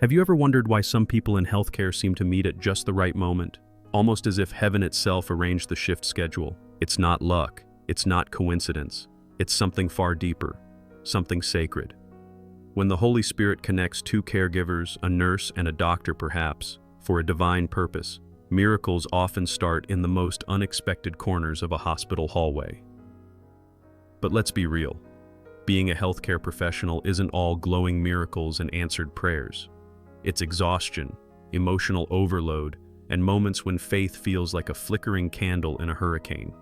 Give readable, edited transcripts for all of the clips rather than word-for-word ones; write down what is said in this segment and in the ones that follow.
Have you ever wondered why some people in healthcare seem to meet at just the right moment? Almost as if heaven itself arranged the shift schedule. It's not luck. It's not coincidence. It's something far deeper. Something sacred. When the Holy Spirit connects two caregivers, a nurse and a doctor perhaps, for a divine purpose, miracles often start in the most unexpected corners of a hospital hallway. But let's be real. Being a healthcare professional isn't all glowing miracles and answered prayers. It's exhaustion, emotional overload, and moments when faith feels like a flickering candle in a hurricane.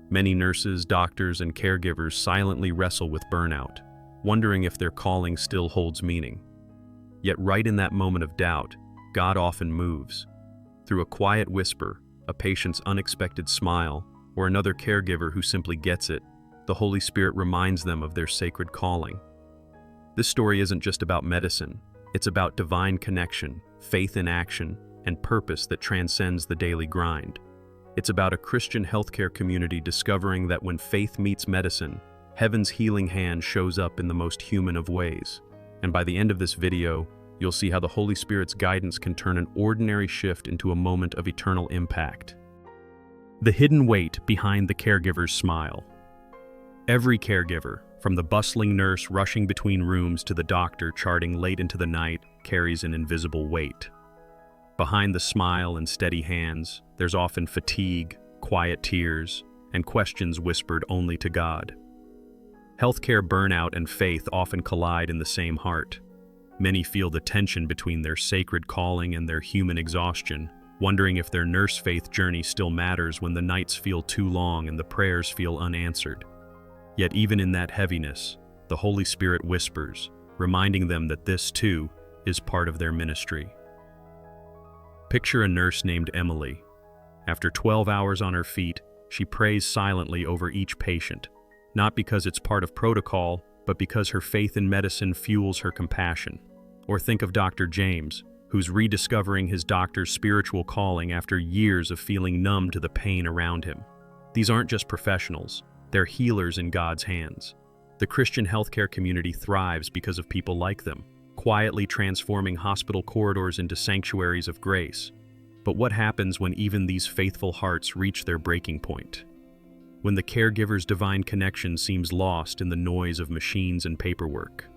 Many nurses, doctors, and caregivers silently wrestle with burnout, wondering if their calling still holds meaning. Yet right in that moment of doubt, God often moves. Through a quiet whisper, a patient's unexpected smile, or another caregiver who simply gets it, the Holy Spirit reminds them of their sacred calling. This story isn't just about medicine. It's about divine connection, faith in action, and purpose that transcends the daily grind. It's about a Christian healthcare community discovering that when faith meets medicine, heaven's healing hand shows up in the most human of ways. And by the end of this video, you'll see how the Holy Spirit's guidance can turn an ordinary shift into a moment of eternal impact. The hidden weight behind the caregiver's smile. Every caregiver, from the bustling nurse rushing between rooms to the doctor charting late into the night, carries an invisible weight. Behind the smile and steady hands, there's often fatigue, quiet tears, and questions whispered only to God. Healthcare burnout and faith often collide in the same heart. Many feel the tension between their sacred calling and their human exhaustion, wondering if their nurse faith journey still matters when the nights feel too long and the prayers feel unanswered. Yet even in that heaviness, the Holy Spirit whispers, reminding them that this too is part of their ministry. Picture a nurse named Emily. After 12 hours on her feet, she prays silently over each patient, not because it's part of protocol, but because her faith in medicine fuels her compassion. Or think of Dr. James, who's rediscovering his doctor's spiritual calling after years of feeling numb to the pain around him. These aren't just professionals, they're healers in God's hands. The Christian healthcare community thrives because of people like them, quietly transforming hospital corridors into sanctuaries of grace. But what happens when even these faithful hearts reach their breaking point? When the caregiver's divine connection seems lost in the noise of machines and paperwork.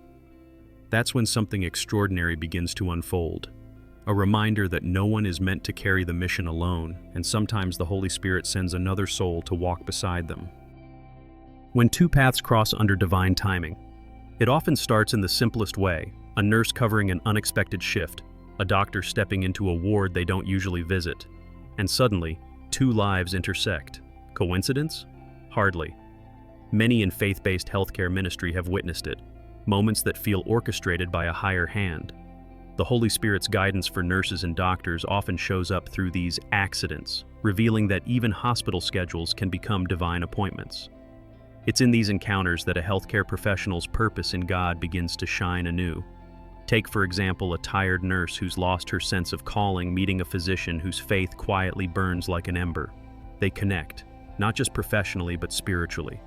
That's when something extraordinary begins to unfold. A reminder that no one is meant to carry the mission alone, and sometimes the Holy Spirit sends another soul to walk beside them. When two paths cross under divine timing, it often starts in the simplest way: a nurse covering an unexpected shift, a doctor stepping into a ward they don't usually visit, and suddenly, two lives intersect. Coincidence? Hardly. Many in faith-based healthcare ministry have witnessed it, moments that feel orchestrated by a higher hand. The Holy Spirit's guidance for nurses and doctors often shows up through these accidents, revealing that even hospital schedules can become divine appointments. It's in these encounters that a healthcare professional's purpose in God begins to shine anew. Take, for example, a tired nurse who's lost her sense of calling meeting a physician whose faith quietly burns like an ember. They connect, not just professionally but spiritually.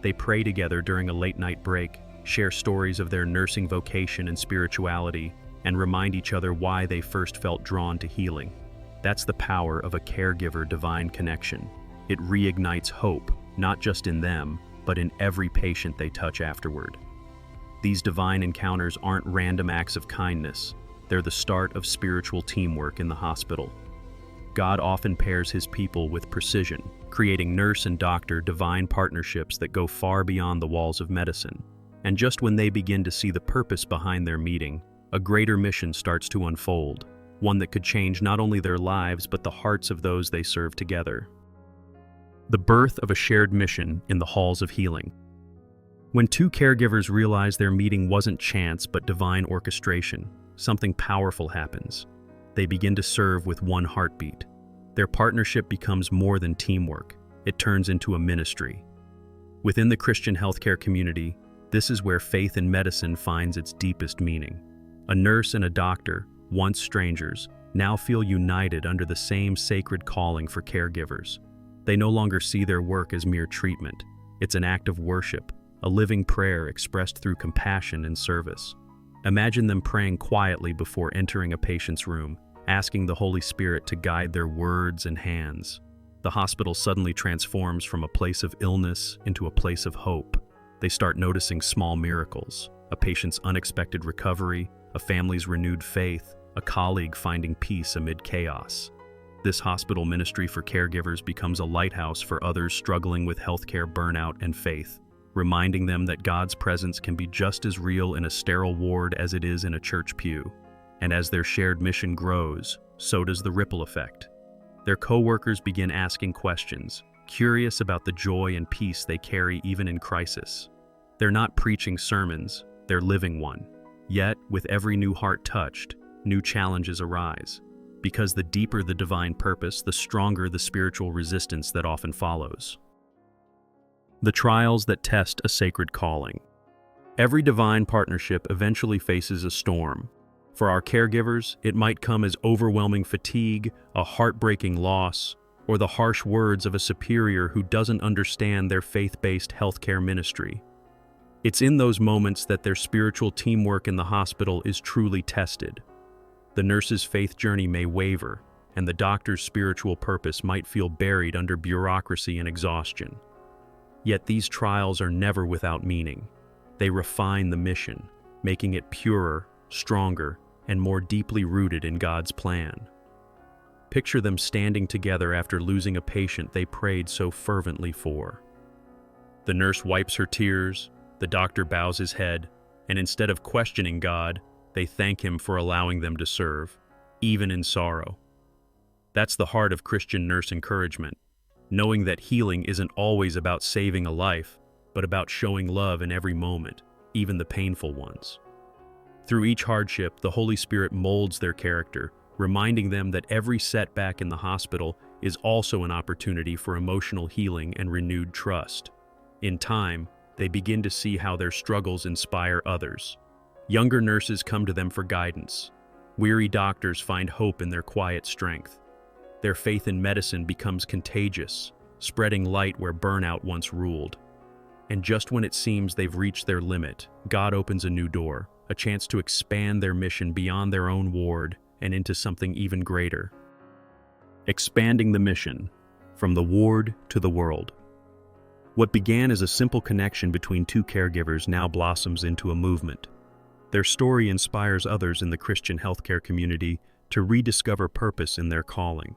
They pray together during a late-night break, share stories of their nursing vocation and spirituality, and remind each other why they first felt drawn to healing. That's the power of a caregiver divine connection. It reignites hope, not just in them, but in every patient they touch afterward. These divine encounters aren't random acts of kindness. They're the start of spiritual teamwork in the hospital. God often pairs his people with precision, creating nurse and doctor divine partnerships that go far beyond the walls of medicine. And just when they begin to see the purpose behind their meeting, a greater mission starts to unfold, one that could change not only their lives but the hearts of those they serve together. The birth of a shared mission in the halls of healing. When two caregivers realize their meeting wasn't chance but divine orchestration, something powerful happens. They begin to serve with one heartbeat. Their partnership becomes more than teamwork. It turns into a ministry. Within the Christian healthcare community, this is where faith in medicine finds its deepest meaning. A nurse and a doctor, once strangers, now feel united under the same sacred calling for caregivers. They no longer see their work as mere treatment. It's an act of worship, a living prayer expressed through compassion and service. Imagine them praying quietly before entering a patient's room, asking the Holy Spirit to guide their words and hands. The hospital suddenly transforms from a place of illness into a place of hope. They start noticing small miracles: a patient's unexpected recovery, a family's renewed faith, a colleague finding peace amid chaos. This hospital ministry for caregivers becomes a lighthouse for others struggling with healthcare burnout and faith, reminding them that God's presence can be just as real in a sterile ward as it is in a church pew. And as their shared mission grows, so does the ripple effect. Their co-workers begin asking questions, curious about the joy and peace they carry even in crisis. They're not preaching sermons, they're living one. Yet, with every new heart touched, new challenges arise. Because the deeper the divine purpose, the stronger the spiritual resistance that often follows. The trials that test a sacred calling. Every divine partnership eventually faces a storm. For our caregivers, it might come as overwhelming fatigue, a heartbreaking loss, or the harsh words of a superior who doesn't understand their faith-based healthcare ministry. It's in those moments that their spiritual teamwork in the hospital is truly tested. The nurse's faith journey may waver, and the doctor's spiritual purpose might feel buried under bureaucracy and exhaustion. Yet these trials are never without meaning. They refine the mission, making it purer, stronger, and more deeply rooted in God's plan. Picture them standing together after losing a patient they prayed so fervently for. The nurse wipes her tears, the doctor bows his head, and instead of questioning God, they thank Him for allowing them to serve, even in sorrow. That's the heart of Christian nurse encouragement, knowing that healing isn't always about saving a life, but about showing love in every moment, even the painful ones. Through each hardship, the Holy Spirit molds their character, reminding them that every setback in the hospital is also an opportunity for emotional healing and renewed trust. In time, they begin to see how their struggles inspire others. Younger nurses come to them for guidance. Weary doctors find hope in their quiet strength. Their faith in medicine becomes contagious, spreading light where burnout once ruled. And just when it seems they've reached their limit, God opens a new door, a chance to expand their mission beyond their own ward and into something even greater. Expanding the mission, from the ward to the world. What began as a simple connection between two caregivers now blossoms into a movement. Their story inspires others in the Christian healthcare community to rediscover purpose in their calling.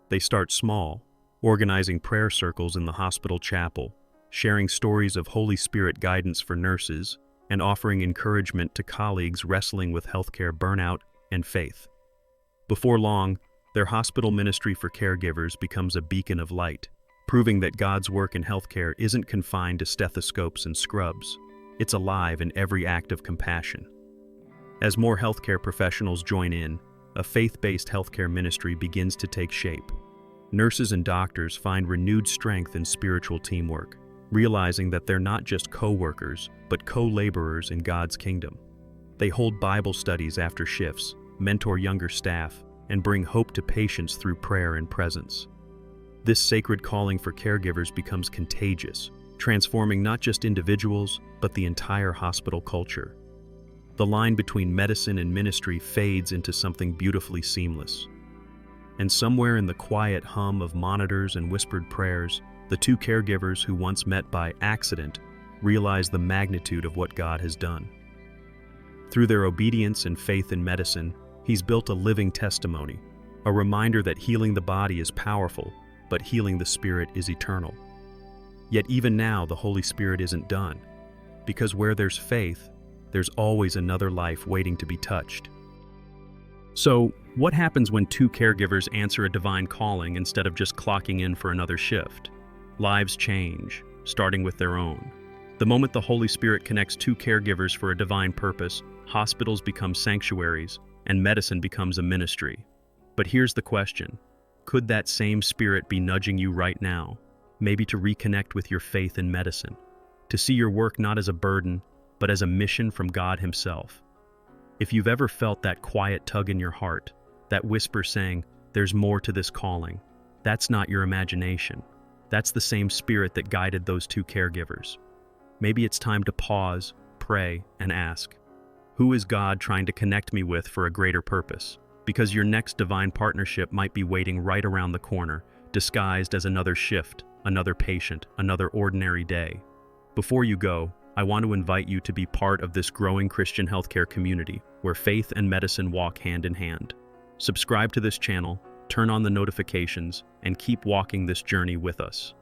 They start small, organizing prayer circles in the hospital chapel, sharing stories of Holy Spirit guidance for nurses, and offering encouragement to colleagues wrestling with healthcare burnout and faith. Before long, their hospital ministry for caregivers becomes a beacon of light, proving that God's work in healthcare isn't confined to stethoscopes and scrubs. It's alive in every act of compassion. As more healthcare professionals join in, a faith-based healthcare ministry begins to take shape. Nurses and doctors find renewed strength in spiritual teamwork, realizing that they're not just co-workers, but co-laborers in God's kingdom. They hold Bible studies after shifts, mentor younger staff, and bring hope to patients through prayer and presence. This sacred calling for caregivers becomes contagious, transforming not just individuals, but the entire hospital culture. The line between medicine and ministry fades into something beautifully seamless. And somewhere in the quiet hum of monitors and whispered prayers, the two caregivers who once met by accident realize the magnitude of what God has done. Through their obedience and faith in medicine, He's built a living testimony, a reminder that healing the body is powerful, but healing the spirit is eternal. Yet even now, the Holy Spirit isn't done, because where there's faith, there's always another life waiting to be touched. So, what happens when two caregivers answer a divine calling instead of just clocking in for another shift? Lives change, starting with their own. The moment the Holy Spirit connects two caregivers for a divine purpose, hospitals become sanctuaries, and medicine becomes a ministry. But here's the question. Could that same Spirit be nudging you right now, maybe to reconnect with your faith in medicine, to see your work not as a burden, but as a mission from God Himself? If you've ever felt that quiet tug in your heart, that whisper saying, "There's more to this calling," that's not your imagination. That's the same Spirit that guided those two caregivers. Maybe it's time to pause, pray, and ask, Who is God trying to connect me with for a greater purpose? Because your next divine partnership might be waiting right around the corner, disguised as another shift, another patient, another ordinary day. Before you go, I want to invite you to be part of this growing Christian healthcare community where faith and medicine walk hand in hand. Subscribe to this channel, turn on the notifications, and keep walking this journey with us.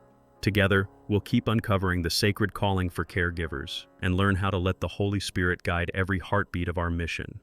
Together, we'll keep uncovering the sacred calling for caregivers and learn how to let the Holy Spirit guide every heartbeat of our mission.